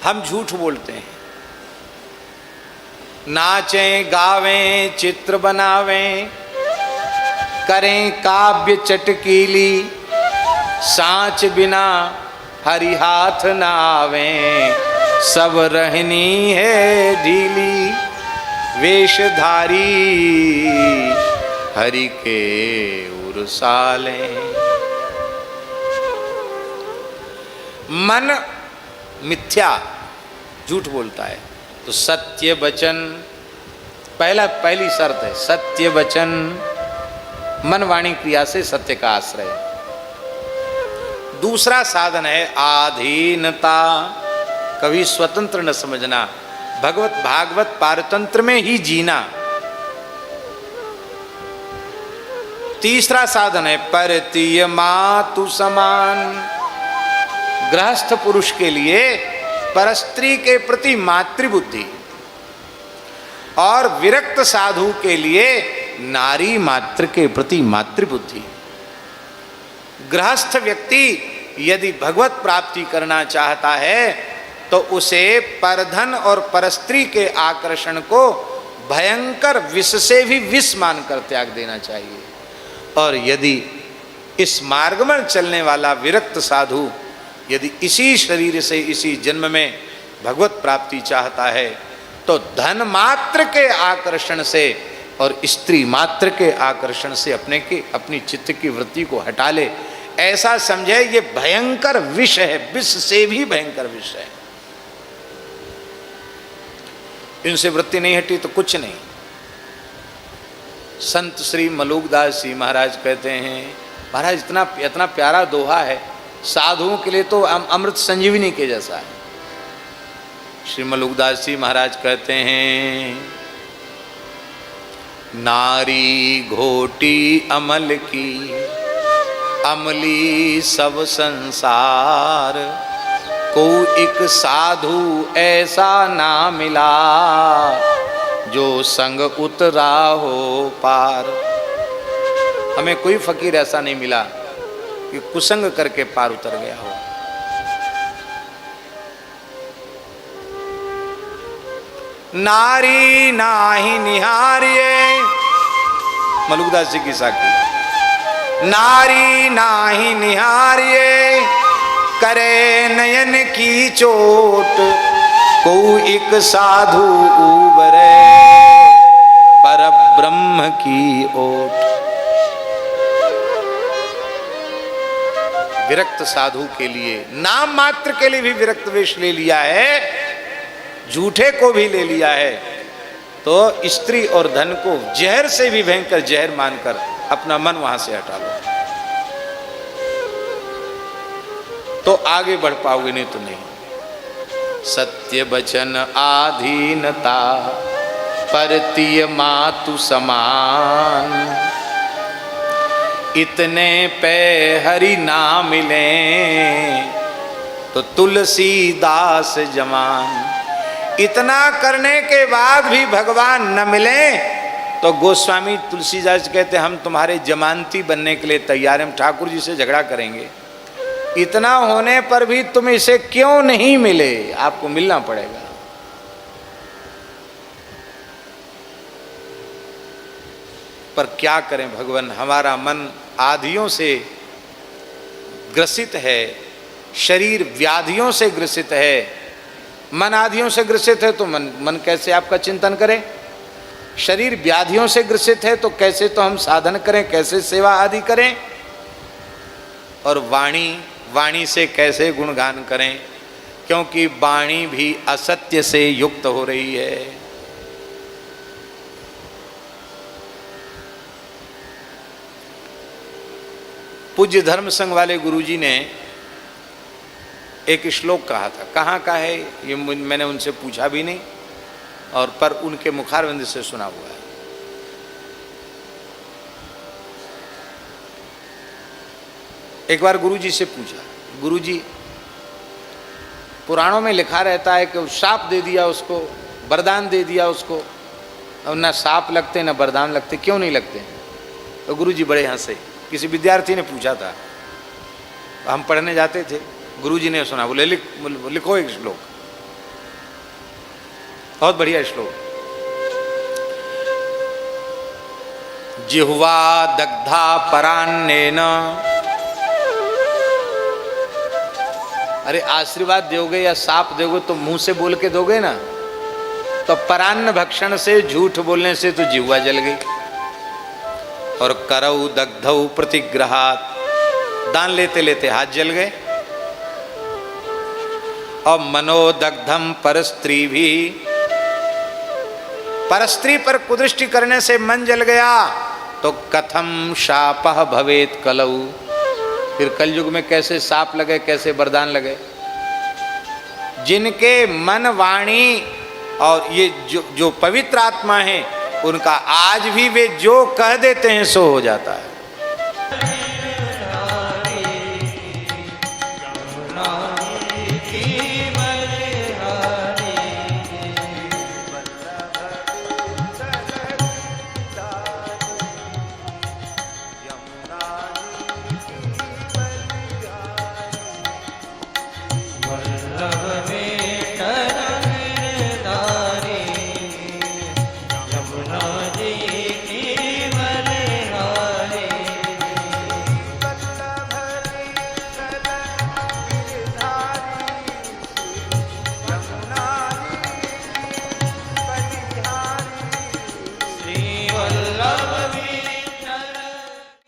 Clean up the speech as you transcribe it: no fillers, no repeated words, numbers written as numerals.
हम झूठ बोलते हैं। नाचें गावें चित्र बनावें, करें काव्य चटकीली, सांच बिना हरि हाथ न आवें, सब रहनी है ढीली, वेशधारी हरि के उरसाले। मन मिथ्या झूठ बोलता है, तो सत्य वचन पहली शर्त है, सत्य वचन, मन वाणी क्रिया से सत्य का आश्रय। दूसरा साधन है आधीनता, कभी स्वतंत्र न समझना, भगवत भागवत पारतंत्र में ही जीना। तीसरा साधन है परतीय मातु समान, गृहस्थ पुरुष के लिए परस्त्री के प्रति मातृबुद्धि, और विरक्त साधु के लिए नारी मात्र के प्रति मातृबुद्धि। गृहस्थ व्यक्ति यदि भगवत प्राप्ति करना चाहता है तो उसे परधन और परस्त्री के आकर्षण को भयंकर विष से भी विष मानकर त्याग देना चाहिए। और यदि इस मार्ग में चलने वाला विरक्त साधु यदि इसी शरीर से इसी जन्म में भगवत प्राप्ति चाहता है तो धन मात्र के आकर्षण से और स्त्री मात्र के आकर्षण से अपनी चित्त की वृत्ति को हटा ले। ऐसा समझे ये भयंकर विष है, विष से भी भयंकर विष है। इनसे वृत्ति नहीं हटी तो कुछ नहीं। संत श्री मलुकदास जी महाराज कहते हैं, महाराज इतना प्यारा दोहा है, साधुओं के लिए तो अमृत संजीवनी के जैसा है। श्री मलुकदास जी महाराज कहते हैं, नारी घोटी अमल की, अमली सब संसार, को एक साधु ऐसा ना मिला, जो संग उतरा हो पार। हमें कोई फकीर ऐसा नहीं मिला कि कुसंग करके पार उतर गया हो। नारी नाही निहारिये, मलुकदास जी की साखी, नारी नाही निहारिये, करे नयन की चोट, को एक साधु उबरे, पर ब्रह्म की ओट। विरक्त साधु के लिए, नाम मात्र के लिए भी विरक्त वेश ले लिया है, झूठे को भी ले लिया है, तो स्त्री और धन को जहर से भी भयंकर जहर मानकर अपना मन वहां से हटा लो, तो आगे बढ़ पाओगे, नहीं तो नहीं। सत्य वचन आधीनता, परतीय मातु समान, इतने पे हरि ना मिले, तो तुलसीदास जमान। इतना करने के बाद भी भगवान न मिले तो गोस्वामी तुलसीदास कहते हम तुम्हारे जमानती बनने के लिए तैयार हैं, हम ठाकुर जी से झगड़ा करेंगे। इतना होने पर भी तुम इसे क्यों नहीं मिले, आपको मिलना पड़ेगा। पर क्या करें भगवान, हमारा मन आदियों से ग्रसित है, शरीर व्याधियों से ग्रसित है। मन आदियों से ग्रसित है तो मन कैसे आपका चिंतन करे। शरीर व्याधियों से ग्रसित है तो कैसे तो हम साधन करें, कैसे सेवा आदि करें। और वाणी से कैसे गुणगान करें, क्योंकि वाणी भी असत्य से युक्त हो रही है। पूज्य धर्म संघ वाले गुरुजी ने एक श्लोक कहा था, कहाँ का है ये मैंने उनसे पूछा भी नहीं, और पर उनके मुखारविंद से सुना हुआ है। एक बार गुरुजी से पूछा, गुरुजी पुराणों में लिखा रहता है कि शाप दे दिया उसको, वरदान दे दिया उसको, और ना साप लगते ना वरदान लगते, क्यों नहीं लगते? तो गुरुजी बड़े हंसे। किसी विद्यार्थी ने पूछा था, हम पढ़ने जाते थे, गुरुजी ने सुना, बोले लिखो एक श्लोक। बहुत बढ़िया श्लोक। जिह्वा दग्धा परान्नेन, अरे आशीर्वाद दोगे या साप दोगे तो मुंह से बोल के दोगे ना, तो परान्न भक्षण से, झूठ बोलने से तो जिह्वा जल गई। और करऊ दग्धऊ प्रतिग्रहात, दान लेते लेते हाथ जल गए। और मनोदग्धम परस्त्री भी, परस्त्री पर कुदृष्टि करने से मन जल गया तो कथम शापः भवेत कलऊ, फिर कलयुग में कैसे साप लगे, कैसे वरदान लगे। जिनके मन वाणी और ये जो पवित्र आत्मा है, उनका आज भी वे जो कह देते हैं सो हो जाता है।